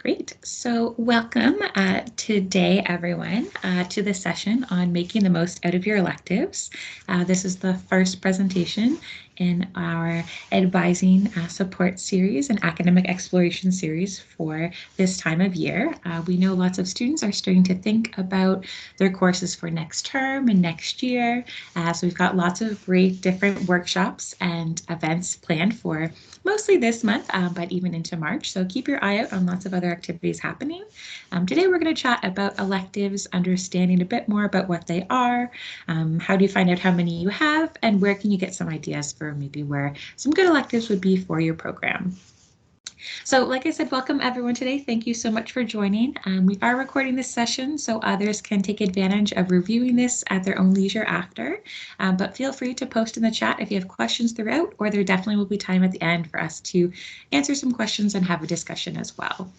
Great. So welcome today, everyone, to the session on making the most out of your electives. This is the first presentation in our advising support series and academic exploration series for this time of year. We know lots of students are starting to think about their courses for next term and next year. So we've got lots of great different workshops and events planned for mostly this month, but even into March. So keep your eye out on lots of other activities happening. Today we're going to chat about electives, understanding a bit more about what they are, how do you find out how many you have, and where can you get some ideas for maybe where some good electives would be for your program. So like I said, welcome everyone today. Thank you so much for joining. We are recording this session so others can take advantage of reviewing this at their own leisure after, but feel free to post in the chat if you have questions throughout, or there definitely will be time at the end for us to answer some questions and have a discussion as well.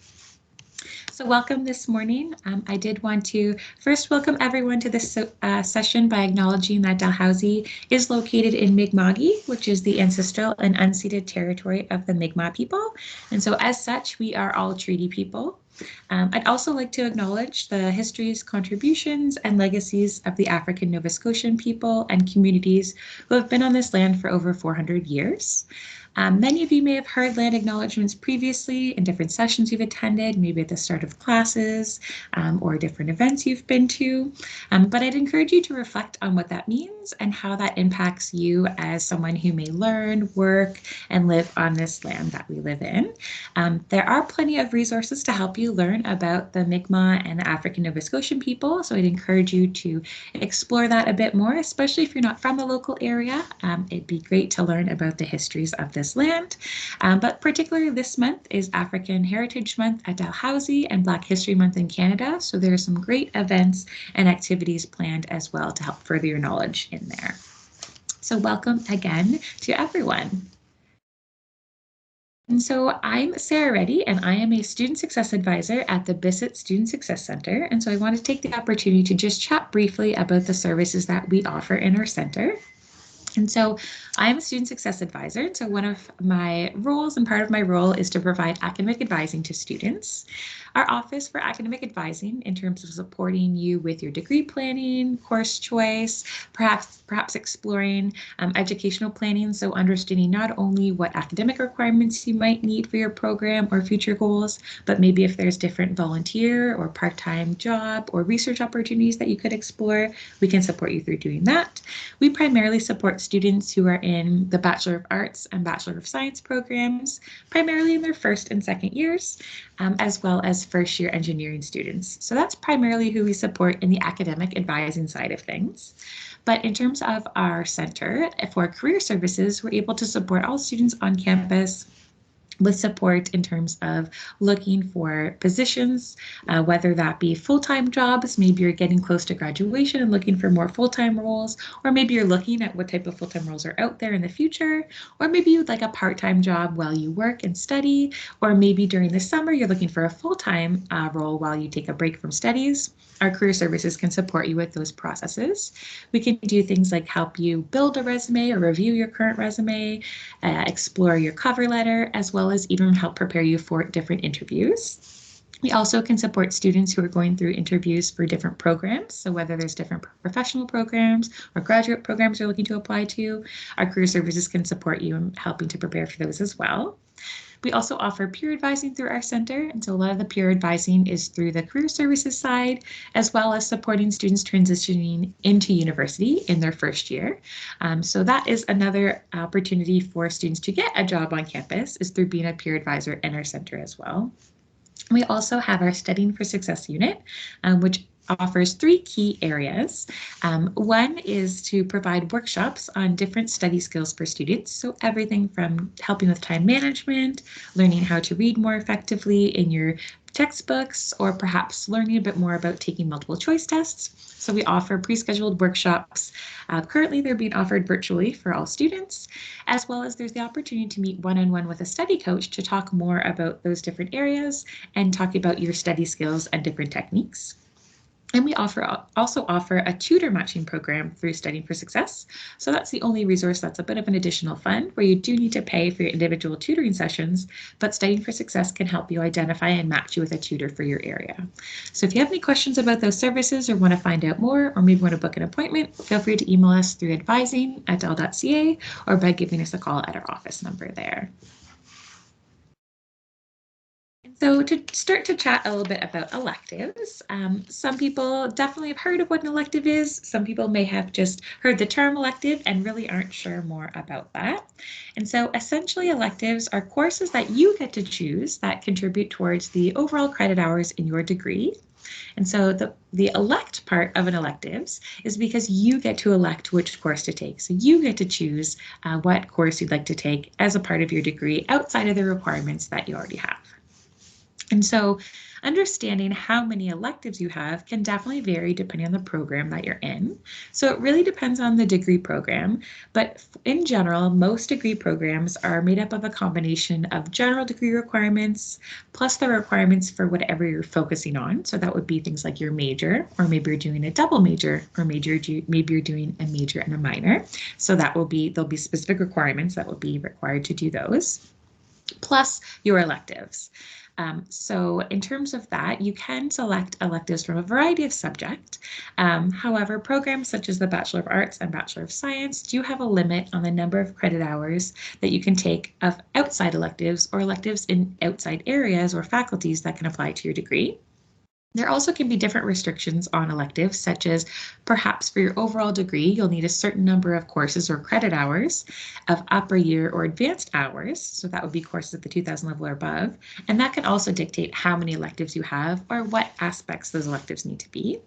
So welcome this morning. I did want to first welcome everyone to this session by acknowledging that Dalhousie is located in Mi'kma'ki, which is the ancestral and unceded territory of the Mi'kmaq people. And so as such, we are all treaty people. I'd also like to acknowledge the histories, contributions, and legacies of the African Nova Scotian people and communities who have been on this land for over 400 years. Many of you may have heard land acknowledgements previously in different sessions you've attended, maybe at the start of classes or different events you've been to, but I'd encourage you to reflect on what that means and how that impacts you as someone who may learn, work, and live on this land that we live in. There are plenty of resources to help you learn about the Mi'kmaq and the African Nova Scotian people, so I'd encourage you to explore that a bit more, especially if you're not from the local area. It'd be great to learn about the histories of this land, but particularly this month is African Heritage Month at Dalhousie and Black History Month in Canada, so there are some great events and activities planned as well to help further your knowledge in there. So welcome again to everyone. And so I'm Sarah Reddy, and I am a Student Success Advisor at the Bissett Student Success Center. And so I want to take the opportunity to just chat briefly about the services that we offer in our center. And so I'm a student success advisor. So one of my roles and part of my role is to provide academic advising to students. Our office for academic advising in terms of supporting you with your degree planning, course choice, perhaps exploring educational planning. So understanding not only what academic requirements you might need for your program or future goals, but maybe if there's different volunteer or part-time job or research opportunities that you could explore, we can support you through doing that. We primarily support students who are in the Bachelor of Arts and Bachelor of Science programs, primarily in their first and second years, as well as first-year engineering students. So that's primarily who we support in the academic advising side of things. But in terms of our center for career services, we're able to support all students on campus with support in terms of looking for positions, whether that be full-time jobs, maybe you're getting close to graduation and looking for more full-time roles, or maybe you're looking at what type of full-time roles are out there in the future, or maybe you'd like a part-time job while you work and study, or maybe during the summer you're looking for a full-time role while you take a break from studies. Our career services can support you with those processes. We can do things like help you build a resume or review your current resume, explore your cover letter, as well as even help prepare you for different interviews. We also can support students who are going through interviews for different programs. So whether there's different professional programs or graduate programs you're looking to apply to, our career services can support you in helping to prepare for those as well. We also offer peer advising through our center, and so a lot of the peer advising is through the career services side, as well as supporting students transitioning into university in their first year. So that is another opportunity for students to get a job on campus, is through being a peer advisor in our center as well. We also have our Studying for Success unit, which offers three key areas. One is to provide workshops on different study skills for students. So everything from helping with time management, learning how to read more effectively in your textbooks, or perhaps learning a bit more about taking multiple choice tests. So we offer pre-scheduled workshops. Currently, they're being offered virtually for all students, as well as there's the opportunity to meet one-on-one with a study coach to talk more about those different areas and talk about your study skills and different techniques. And we also offer a tutor matching program through Studying for Success. So that's the only resource that's a bit of an additional fund where you do need to pay for your individual tutoring sessions, but Studying for Success can help you identify and match you with a tutor for your area. So if you have any questions about those services or want to find out more, or maybe want to book an appointment, feel free to email us through advising@dell.ca or by giving us a call at our office number there. So to start to chat a little bit about electives, some people definitely have heard of what an elective is. Some people may have just heard the term elective and really aren't sure more about that. And so essentially electives are courses that you get to choose that contribute towards the overall credit hours in your degree. And so the elect part of an electives is because you get to elect which course to take. So you get to choose what course you'd like to take as a part of your degree outside of the requirements that you already have. And so understanding how many electives you have can definitely vary depending on the program that you're in. So it really depends on the degree program, but in general, most degree programs are made up of a combination of general degree requirements, plus the requirements for whatever you're focusing on. So that would be things like your major, or maybe you're doing a double major, or maybe you're doing a major and a minor. So there'll be specific requirements that will be required to do those, plus your electives. So in terms of that, you can select electives from a variety of subjects. However, programs such as the Bachelor of Arts and Bachelor of Science do have a limit on the number of credit hours that you can take of outside electives or electives in outside areas or faculties that can apply to your degree. There also can be different restrictions on electives, such as perhaps for your overall degree, you'll need a certain number of courses or credit hours of upper year or advanced hours. So that would be courses at the 2000 level or above. And that can also dictate how many electives you have or what aspects those electives need to be.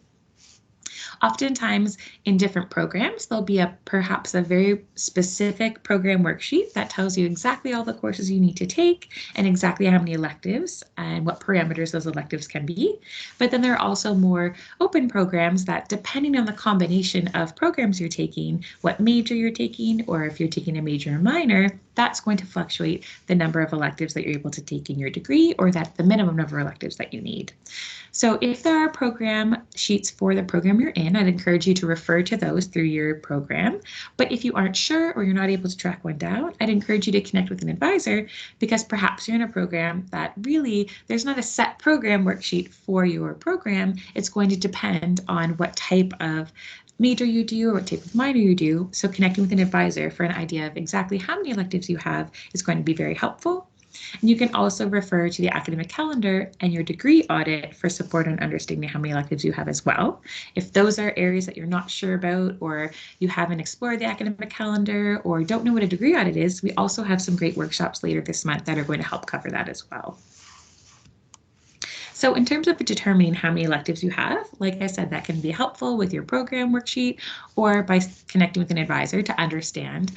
Oftentimes in different programs, there'll be perhaps a very specific program worksheet that tells you exactly all the courses you need to take and exactly how many electives and what parameters those electives can be. But then there are also more open programs that, depending on the combination of programs you're taking, what major you're taking, or if you're taking a major or minor, that's going to fluctuate the number of electives that you're able to take in your degree, or that the minimum number of electives that you need. So if there are program sheets for the program you're in, I'd encourage you to refer to those through your program. But if you aren't sure or you're not able to track one down, I'd encourage you to connect with an advisor, because perhaps you're in a program that really there's not a set program worksheet for your program. It's going to depend on what type of major you do or what type of minor you do. So connecting with an advisor for an idea of exactly how many electives you have is going to be very helpful. And you can also refer to the academic calendar and your degree audit for support on understanding how many electives you have as well. If those are areas that you're not sure about, or you haven't explored the academic calendar, or don't know what a degree audit is, we also have some great workshops later this month that are going to help cover that as well. So in terms of determining how many electives you have, like I said, that can be helpful with your program worksheet or by connecting with an advisor to understand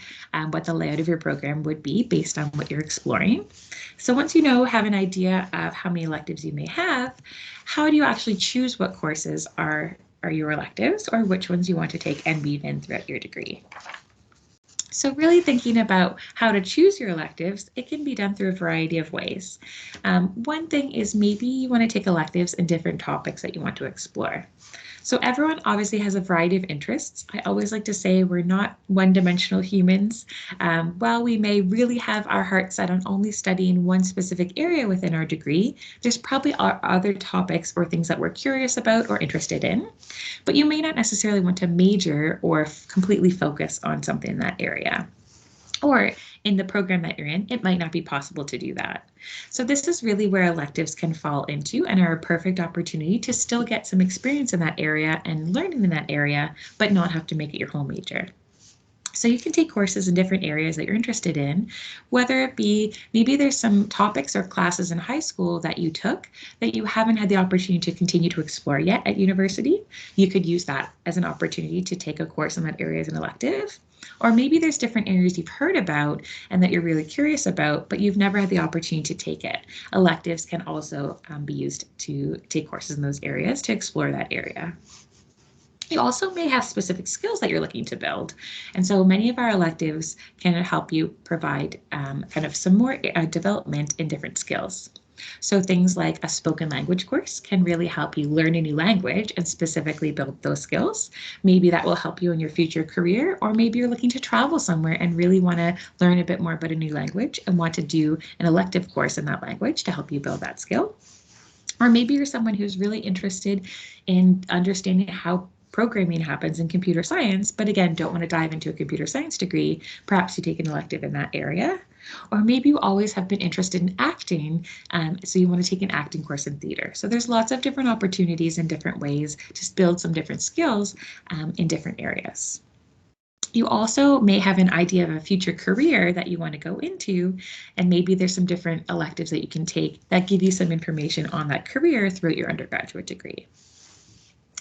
what the layout of your program would be based on what you're exploring. So once you have an idea of how many electives you may have, how do you actually choose what courses are your electives, or which ones you want to take and weave in throughout your degree? So really thinking about how to choose your electives, it can be done through a variety of ways. One thing is maybe you want to take electives in different topics that you want to explore. So everyone obviously has a variety of interests. I always like to say we're not one-dimensional humans. While we may really have our heart set on only studying one specific area within our degree, there's probably other topics or things that we're curious about or interested in, but you may not necessarily want to major or completely focus on something in that area. Or in the program that you're in, it might not be possible to do that. So this is really where electives can fall into and are a perfect opportunity to still get some experience in that area and learning in that area, but not have to make it your whole major. So you can take courses in different areas that you're interested in, whether it be maybe there's some topics or classes in high school that you took that you haven't had the opportunity to continue to explore yet at university. You could use that as an opportunity to take a course in that area as an elective. Or maybe there's different areas you've heard about and that you're really curious about, but you've never had the opportunity to take it. Electives can also be used to take courses in those areas to explore that area. You also may have specific skills that you're looking to build. And so many of our electives can help you provide kind of some more development in different skills. So things like a spoken language course can really help you learn a new language and specifically build those skills. Maybe that will help you in your future career, or maybe you're looking to travel somewhere and really want to learn a bit more about a new language and want to do an elective course in that language to help you build that skill. Or maybe you're someone who's really interested in understanding how programming happens in computer science, but again, don't want to dive into a computer science degree. Perhaps you take an elective in that area. Or maybe you always have been interested in acting, so you want to take an acting course in theater. So there's lots of different opportunities and different ways to build some different skills in different areas. You also may have an idea of a future career that you want to go into, and maybe there's some different electives that you can take that give you some information on that career throughout your undergraduate degree.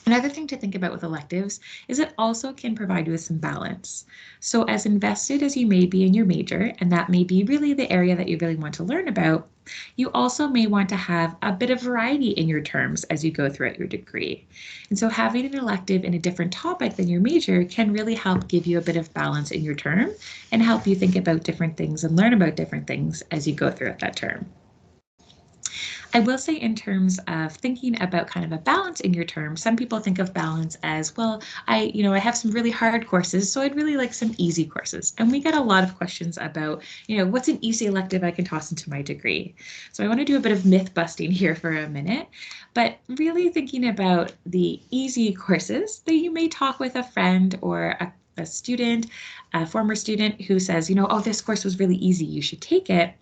Another thing to think about with electives is it also can provide you with some balance. So as invested as you may be in your major, and that may be really the area that you really want to learn about, you also may want to have a bit of variety in your terms as you go throughout your degree. And so having an elective in a different topic than your major can really help give you a bit of balance in your term and help you think about different things and learn about different things as you go throughout that term. I will say in terms of thinking about kind of a balance in your term, some people think of balance as, well, I have some really hard courses, so I'd really like some easy courses. And we get a lot of questions about, what's an easy elective I can toss into my degree? So I want to do a bit of myth busting here for a minute, but really thinking about the easy courses that you may talk with a friend or a student, a former student who says, oh, this course was really easy, you should take it.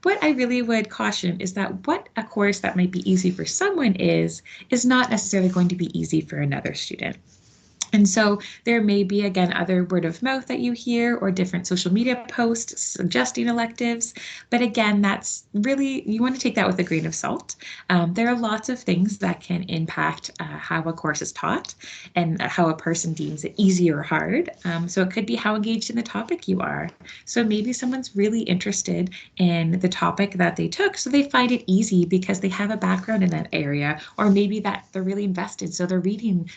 What I really would caution is that what a course that might be easy for someone is not necessarily going to be easy for another student. And so there may be, again, other word of mouth that you hear or different social media posts suggesting electives. But again, that's really, you want to take that with a grain of salt. There are lots of things that can impact how a course is taught and how a person deems it easy or hard. So it could be how engaged in the topic you are. So maybe someone's really interested in the topic that they took, so they find it easy because they have a background in that area, or maybe that they're really invested, so they're reading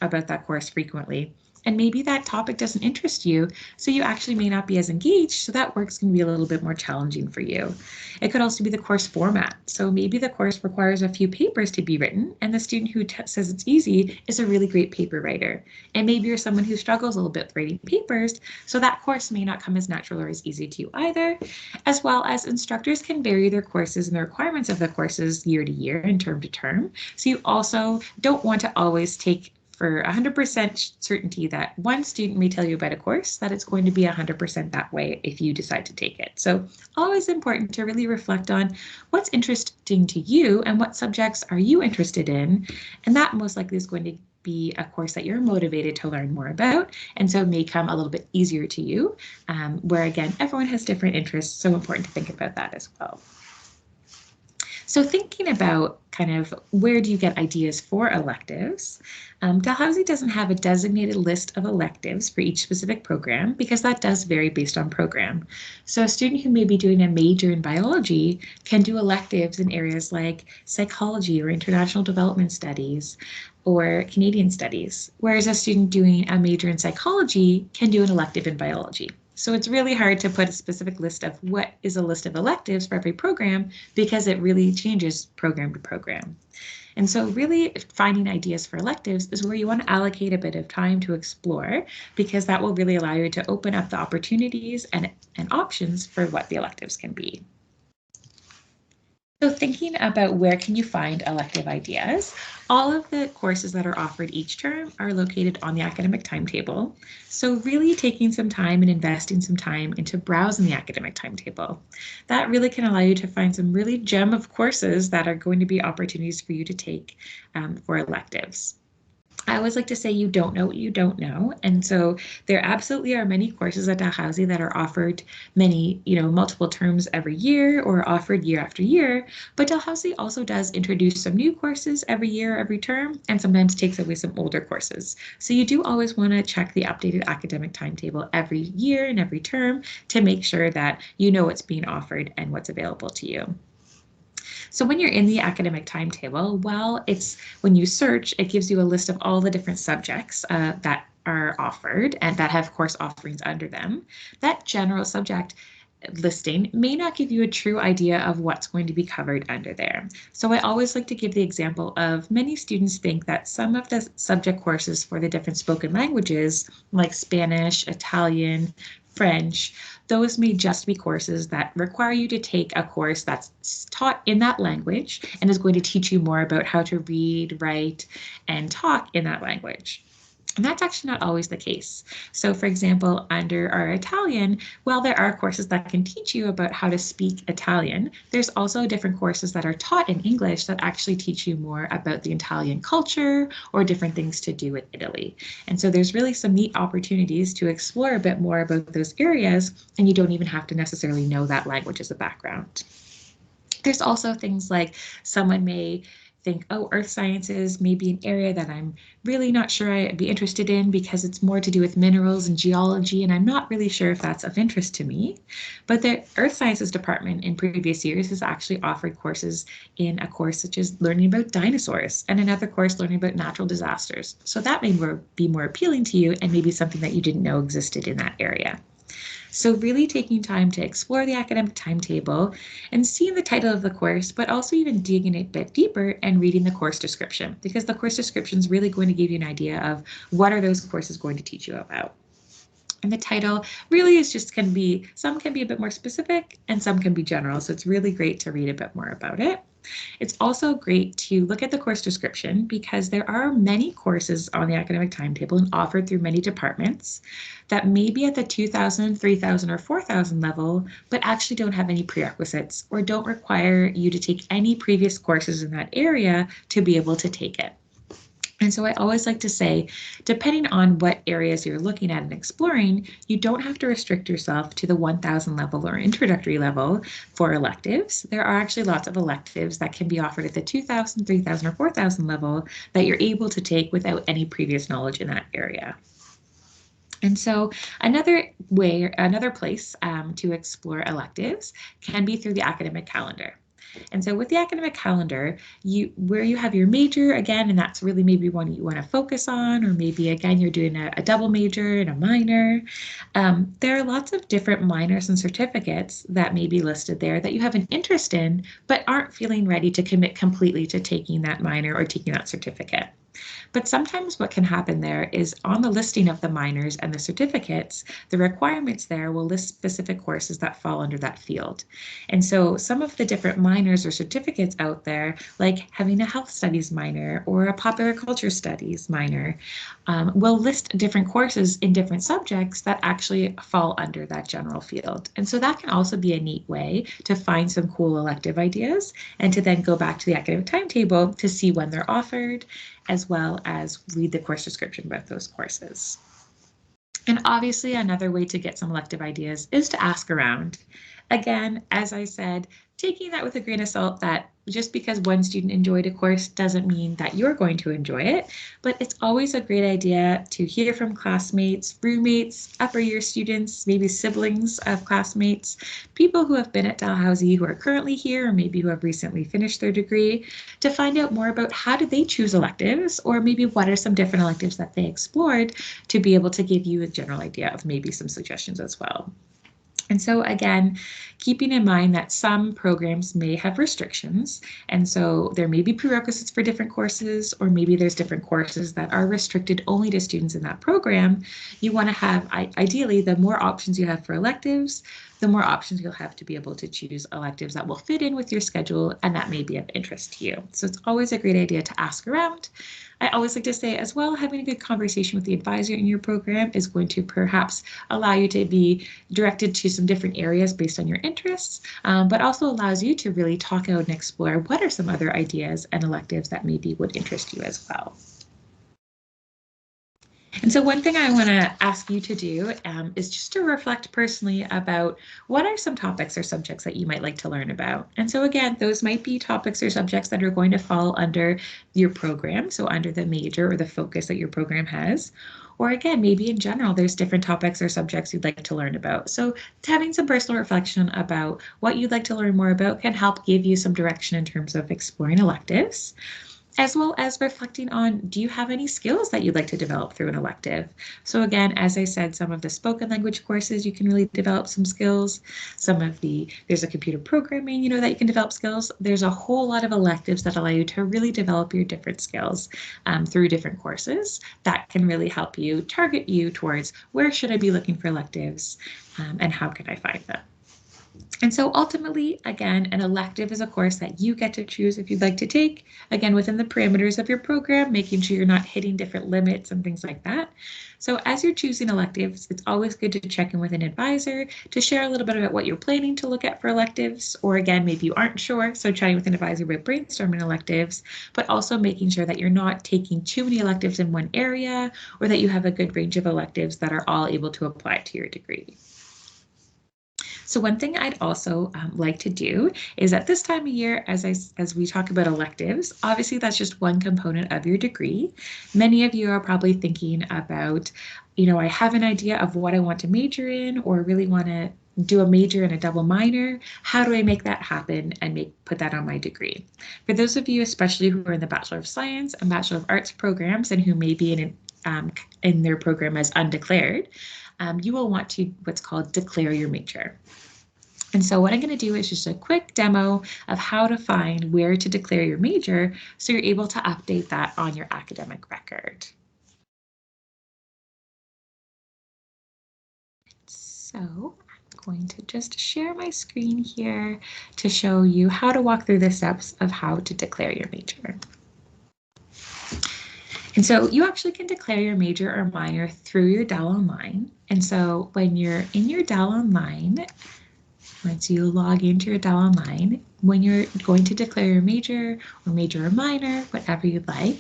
about that course frequently. And maybe that topic doesn't interest you, so you actually may not be as engaged, so that work's going to be a little bit more challenging for you. It could also be the course format. So maybe the course requires a few papers to be written, and the student who says it's easy is a really great paper writer. And maybe you're someone who struggles a little bit with writing papers, so that course may not come as natural or as easy to you either, as well as instructors can vary their courses and the requirements of the courses year to year and term to term. So you also don't want to always take for 100% certainty that one student may tell you about a course, that it's going to be 100% that way if you decide to take it. So always important to really reflect on what's interesting to you and what subjects are you interested in. And that most likely is going to be a course that you're motivated to learn more about, and so it may come a little bit easier to you, where again, everyone has different interests, so important to think about that as well. So thinking about kind of where do you get ideas for electives, Dalhousie doesn't have a designated list of electives for each specific program because that does vary based on program. So a student who may be doing a major in biology can do electives in areas like psychology or international development studies or Canadian studies, whereas a student doing a major in psychology can do an elective in biology. So it's really hard to put a specific list of what is a list of electives for every program because it really changes program to program. And so really finding ideas for electives is where you want to allocate a bit of time to explore, because that will really allow you to open up the opportunities and options for what the electives can be. So thinking about where can you find elective ideas, all of the courses that are offered each term are located on the academic timetable. So really taking some time and investing some time into browsing the academic timetable. That really can allow you to find some really gem of courses that are going to be opportunities for you to take for electives. I always like to say you don't know what you don't know. And so there absolutely are many courses at Dalhousie that are offered multiple terms every year or offered year after year. But Dalhousie also does introduce some new courses every year, every term, and sometimes takes away some older courses. So you do always want to check the updated academic timetable every year and every term to make sure that you know what's being offered and what's available to you. So when you're in the academic timetable, when you search, it gives you a list of all the different subjects that are offered and that have course offerings under them. That general subject listing may not give you a true idea of what's going to be covered under there. So I always like to give the example of many students think that some of the subject courses for the different spoken languages, like Spanish, Italian, French, those may just be courses that require you to take a course that's taught in that language and is going to teach you more about how to read, write, and talk in that language. And that's actually not always the case. So for example, under our Italian, while there are courses that can teach you about how to speak Italian, there's also different courses that are taught in English that actually teach you more about the Italian culture or different things to do with Italy. And so there's really some neat opportunities to explore a bit more about those areas, and you don't even have to necessarily know that language as a background. There's also things like someone may think, oh, earth sciences may be an area that I'm really not sure I'd be interested in because it's more to do with minerals and geology, and I'm not really sure if that's of interest to me. But the earth sciences department in previous years has actually offered courses in a course such as learning about dinosaurs and another course learning about natural disasters. So that may be more appealing to you and maybe something that you didn't know existed in that area. So really taking time to explore the academic timetable and seeing the title of the course, but also even digging a bit deeper and reading the course description, because the course description is really going to give you an idea of what are those courses going to teach you about. And the title really is just some can be a bit more specific and some can be general. So it's really great to read a bit more about it. It's also great to look at the course description because there are many courses on the academic timetable and offered through many departments that may be at the 2,000, 3,000, or 4,000 level, but actually don't have any prerequisites or don't require you to take any previous courses in that area to be able to take it. And so I always like to say, depending on what areas you're looking at and exploring, you don't have to restrict yourself to the 1,000 level or introductory level for electives. There are actually lots of electives that can be offered at the 2,000, 3,000, or 4,000 level that you're able to take without any previous knowledge in that area. And so another place to explore electives can be through the academic calendar. And so with the academic calendar, where you have your major again, and that's really maybe one you want to focus on, or maybe again, you're doing a double major and a minor. There are lots of different minors and certificates that may be listed there that you have an interest in, but aren't feeling ready to commit completely to taking that minor or taking that certificate. But sometimes what can happen there is on the listing of the minors and the certificates, the requirements there will list specific courses that fall under that field. And so some of the different minors or certificates out there, like having a health studies minor or a popular culture studies minor, will list different courses in different subjects that actually fall under that general field. And so that can also be a neat way to find some cool elective ideas and to then go back to the academic timetable to see when they're offered, as well as read the course description about those courses. And obviously, another way to get some elective ideas is to ask around. Again, as I said, taking that with a grain of salt that just because one student enjoyed a course doesn't mean that you're going to enjoy it, but it's always a great idea to hear from classmates, roommates, upper year students, maybe siblings of classmates, people who have been at Dalhousie who are currently here or maybe who have recently finished their degree, to find out more about how did they choose electives, or maybe what are some different electives that they explored, to be able to give you a general idea of maybe some suggestions as well. And so again, keeping in mind that some programs may have restrictions, and so there may be prerequisites for different courses, or maybe there's different courses that are restricted only to students in that program. You want to have, ideally, the more options you have for electives, the more options you'll have to be able to choose electives that will fit in with your schedule and that may be of interest to you. So it's always a great idea to ask around. I always like to say as well, having a good conversation with the advisor in your program is going to perhaps allow you to be directed to some different areas based on your interests, but also allows you to really talk out and explore what are some other ideas and electives that maybe would interest you as well. And so one thing I want to ask you to do is just to reflect personally about what are some topics or subjects that you might like to learn about. And so again, those might be topics or subjects that are going to fall under your program, so under the major or the focus that your program has. Or again, maybe in general, there's different topics or subjects you'd like to learn about. So having some personal reflection about what you'd like to learn more about can help give you some direction in terms of exploring electives. as well as reflecting on, do you have any skills that you'd like to develop through an elective? So again, as I said, some of the spoken language courses, you can really develop some skills. There's a computer programming, that you can develop skills. There's a whole lot of electives that allow you to really develop your different skills through different courses that can really help you target you towards where should I be looking for electives and how can I find them. And so ultimately, again, an elective is a course that you get to choose if you'd like to take, again, within the parameters of your program, making sure you're not hitting different limits and things like that. So as you're choosing electives, it's always good to check in with an advisor to share a little bit about what you're planning to look at for electives, or again, maybe you aren't sure, so chatting with an advisor about brainstorming electives, but also making sure that you're not taking too many electives in one area, or that you have a good range of electives that are all able to apply to your degree. So one thing I'd also like to do is at this time of year, as we talk about electives, obviously that's just one component of your degree. Many of you are probably thinking about, I have an idea of what I want to major in, or really want to do a major and a double minor. How do I make that happen and put that on my degree? For those of you, especially who are in the Bachelor of Science and Bachelor of Arts programs and who may be in their program as undeclared, you will want to what's called declare your major. And so what I'm going to do is just a quick demo of how to find where to declare your major so you're able to update that on your academic record. So I'm going to just share my screen here to show you how to walk through the steps of how to declare your major. And so you actually can declare your major or minor through your Dell Online. And so when you're in your Dell Online, once you log into your Dell Online, when you're going to declare your major or minor, whatever you'd like,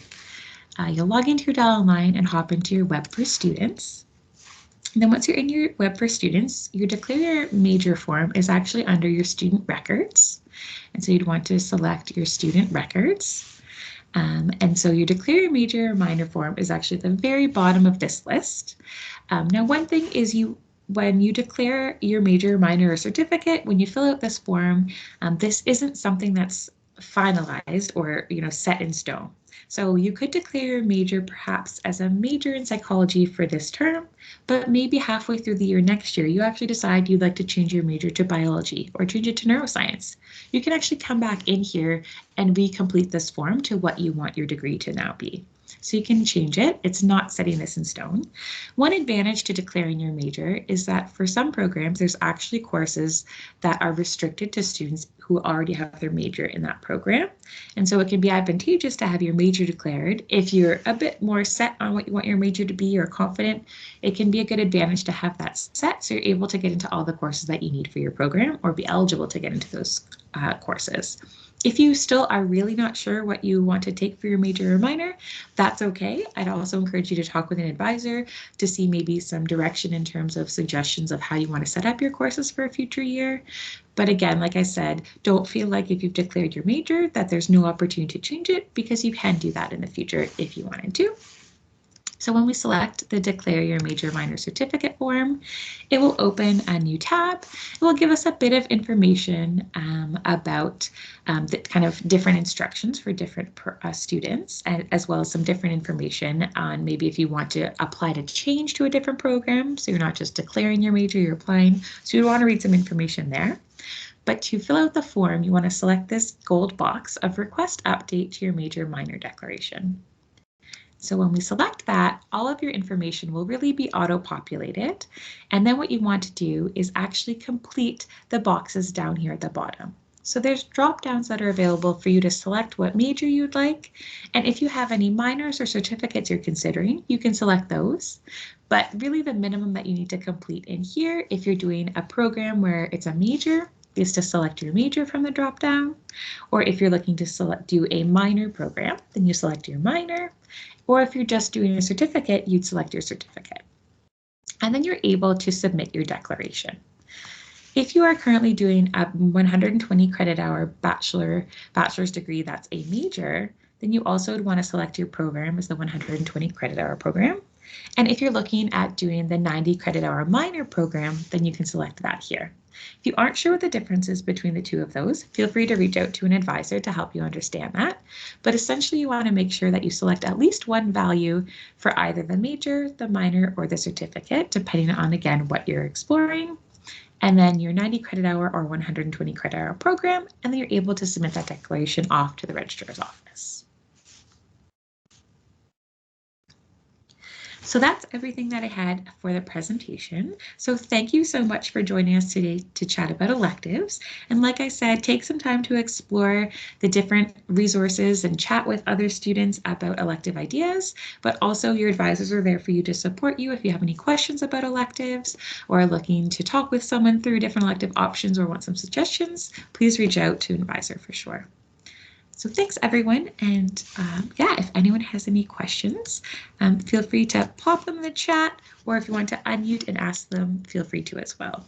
you'll log into your Dell Online and hop into your Web for Students. And then once you're in your Web for Students, your declare your major form is actually under your student records. And so you'd want to select your student records. And so your declare your major or minor form is actually at the very bottom of this list. Now, one thing is when you declare your major, minor, or certificate, when you fill out this form, this isn't something that's finalized or set in stone. So you could declare your major perhaps as a major in psychology for this term, but maybe halfway through the year next year, you actually decide you'd like to change your major to biology or change it to neuroscience. You can actually come back in here and recomplete this form to what you want your degree to now be. So you can change it. It's not setting this in stone. One advantage to declaring your major is that for some programs, there's actually courses that are restricted to students who already have their major in that program. And so it can be advantageous to have your major declared. If you're a bit more set on what you want your major to be or confident, it can be a good advantage to have that set so you're able to get into all the courses that you need for your program or be eligible to get into those courses. If you still are really not sure what you want to take for your major or minor, that's okay. I'd also encourage you to talk with an advisor to see maybe some direction in terms of suggestions of how you want to set up your courses for a future year. But again, like I said, don't feel like if you've declared your major that there's no opportunity to change it, because you can do that in the future if you wanted to. So when we select the Declare Your Major Minor Certificate form, it will open a new tab. It will give us a bit of information about the kind of different instructions for different students, as well as some different information on maybe if you want to apply to change to a different program. So you're not just declaring your major, you're applying. So you want to read some information there. But to fill out the form, you want to select this gold box of Request Update to Your Major Minor Declaration. So when we select that, all of your information will really be auto-populated. And then what you want to do is actually complete the boxes down here at the bottom. So there's drop downs that are available for you to select what major you'd like. And if you have any minors or certificates you're considering, you can select those. But really the minimum that you need to complete in here, if you're doing a program where it's a major, is to select your major from the drop down. Or if you're looking to do a minor program, then you select your minor. Or if you're just doing a certificate, you'd select your certificate. And then you're able to submit your declaration. If you are currently doing a 120 credit hour bachelor's degree that's a major, then you also would want to select your program as the 120 credit hour program. And if you're looking at doing the 90 credit hour minor program, then you can select that here. If you aren't sure what the difference is between the two of those, feel free to reach out to an advisor to help you understand that. But essentially, you want to make sure that you select at least one value for either the major, the minor, or the certificate, depending on, again, what you're exploring. And then your 90 credit hour or 120 credit hour program, and then you're able to submit that declaration off to the registrar's office. So that's everything that I had for the presentation. So thank you so much for joining us today to chat about electives. And like I said, take some time to explore the different resources and chat with other students about elective ideas, but also your advisors are there for you to support you if you have any questions about electives or are looking to talk with someone through different elective options or want some suggestions, please reach out to an advisor for sure. So thanks everyone, and yeah, if anyone has any questions, feel free to pop them in the chat, or if you want to unmute and ask them, feel free to as well.